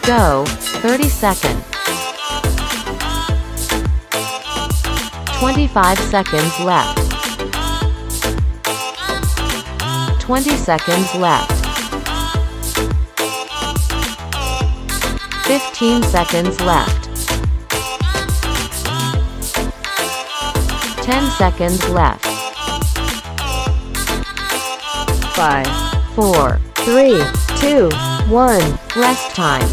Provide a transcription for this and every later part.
Go, 30 seconds. 25 seconds left. 20 seconds left. 15 seconds left. 10 seconds left. 5, 4, 3, 2, 1. Rest time.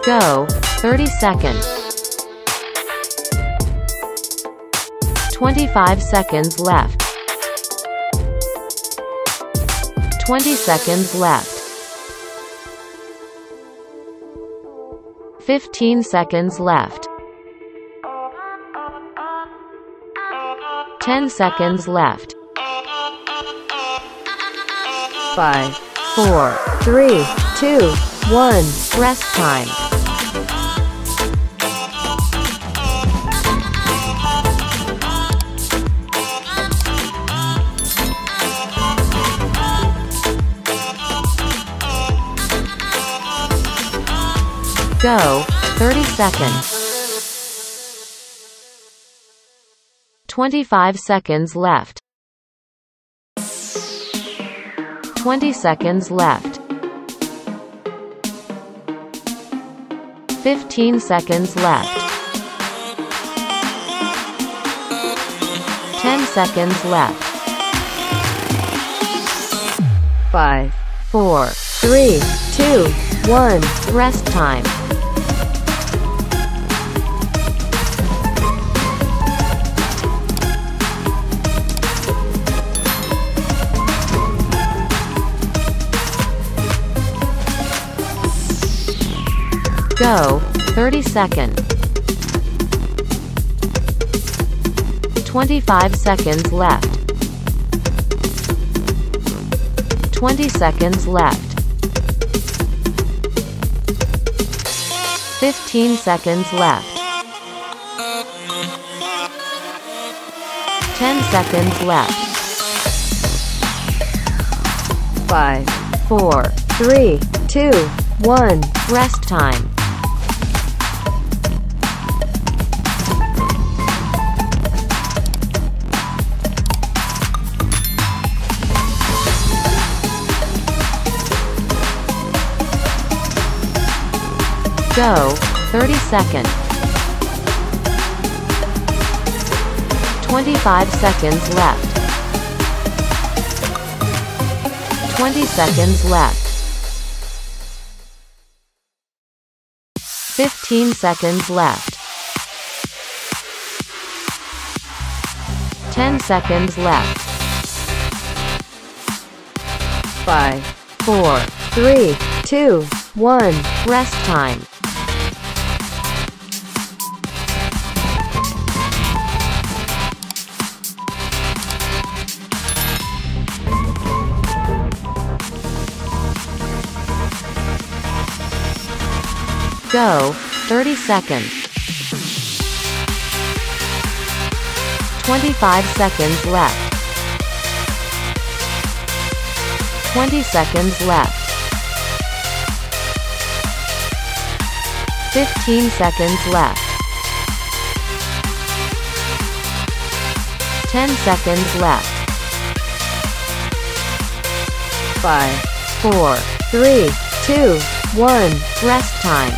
Go, 30 seconds. 25 seconds left. 20 seconds left. 15 seconds left. 10 seconds left. 5, 4, 3, 2, 1. Rest time. Go, 30 seconds. 25 seconds left. 20 seconds left. 15 seconds left. 10 seconds left. 5, 4, 3, 2, 1. Rest time. Go, 30 seconds. 25 seconds left. 20 seconds left. 15 seconds left. 10 seconds left. 5, 4, 3, 2, 1. Rest time. Go, 30 seconds. 25 seconds left. 20 seconds left. 15 seconds left. 10 seconds left. 5, 4, 3, 2, 1. Rest time. Go, 30 seconds. 25 seconds left. 20 seconds left. 15 seconds left. 10 seconds left. 5, 4, 3, 2, 1. Rest time.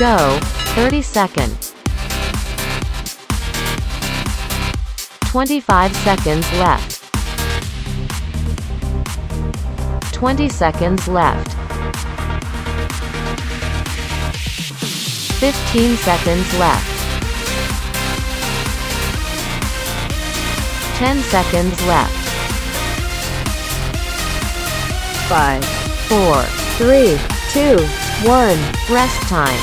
Go, 30 seconds. 25 seconds left. 20 seconds left. 15 seconds left. 10 seconds left. 5, 4, 3, 2, 1. Rest time.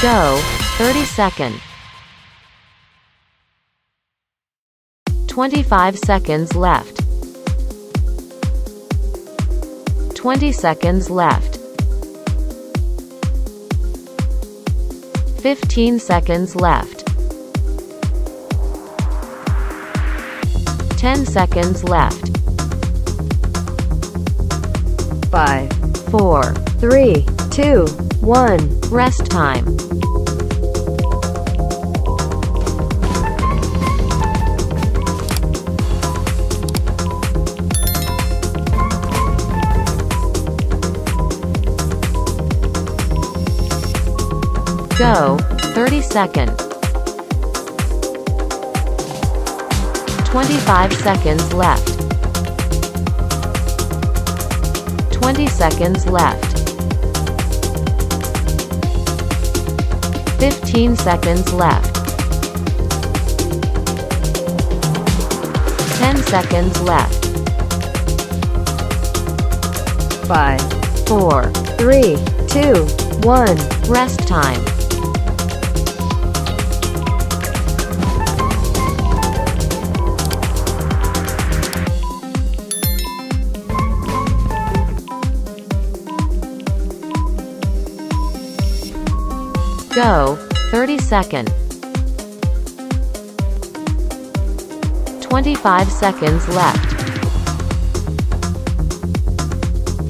Go, 30 second. 25 seconds left. 20 seconds left. 15 seconds left. 10 seconds left. 5, 4, 3, 2, 1. Rest time. Go, 30 second. 25 seconds left. 20 seconds left. 15 seconds left. 10 seconds left. 5, 4, 3, 2, 1. rest time. Go, 30 second. 25 seconds left.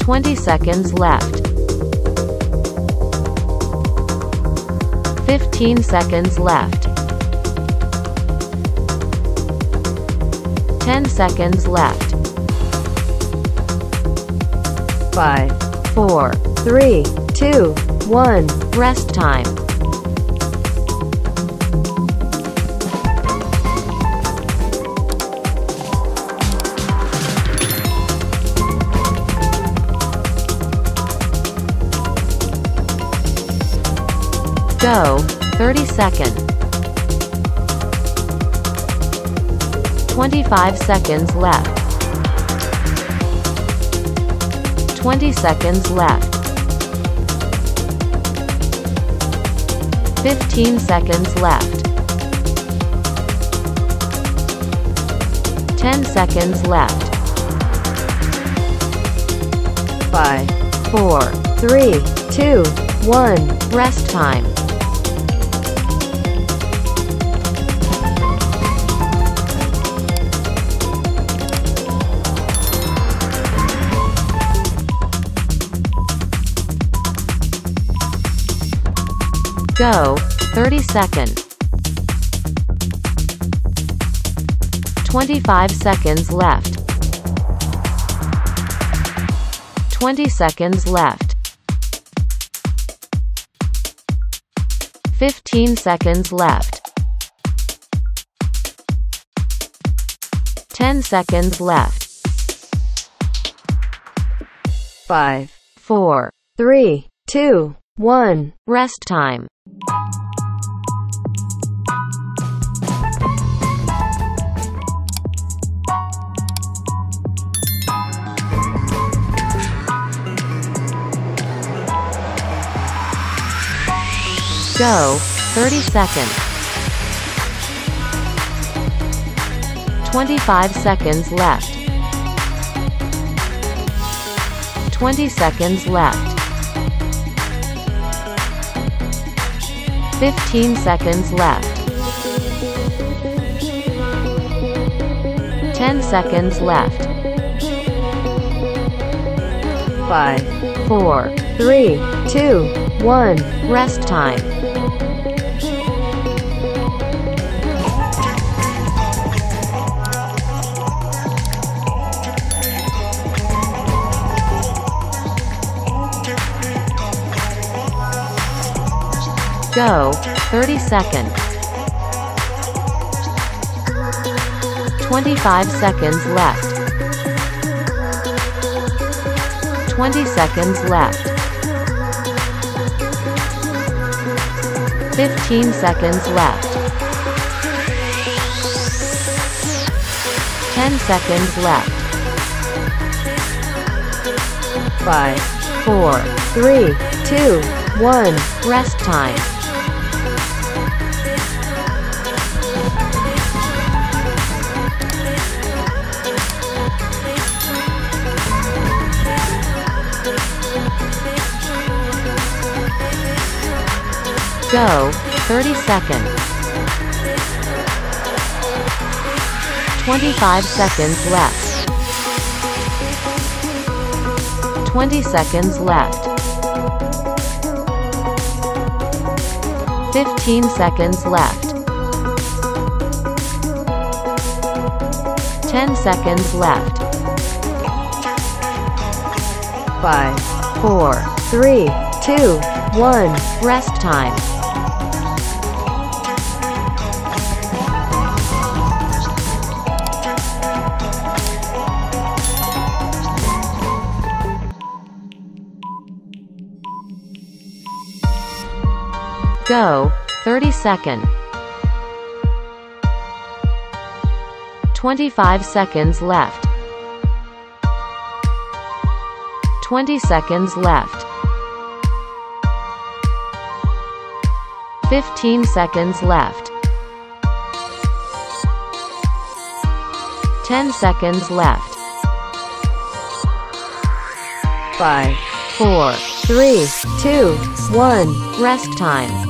20 seconds left. 15 seconds left. 10 seconds left. 5, 4, 3, 2, 1. rest time. Go, 30 second. 25 seconds left. 20 seconds left. 15 seconds left. 10 seconds left. 5, 4, 3, 2, 1. rest time. Go, 30 second. 25 seconds left. 20 seconds left. 15 seconds left. 10 seconds left. 5, 4, 3, 2, 1. rest time. Go, 30 second. 25 seconds left. 20 seconds left. 15 seconds left. 10 seconds left. 5, 4, 3, 2, 1. rest time. Go, 30 second. 25 seconds left. 20 seconds left. 15 seconds left. 10 seconds left. 5, 4, 3, 2, 1. rest time. Go, 30 seconds. 25 seconds left. 20 seconds left. 15 seconds left. 10 seconds left. 5, 4. 3, 2, 1. Rest time. Go, 30 seconds. 25 seconds left. 20 seconds left. 15 seconds left. 10 seconds left. 5, 4. 3, 2, 1. Rest time.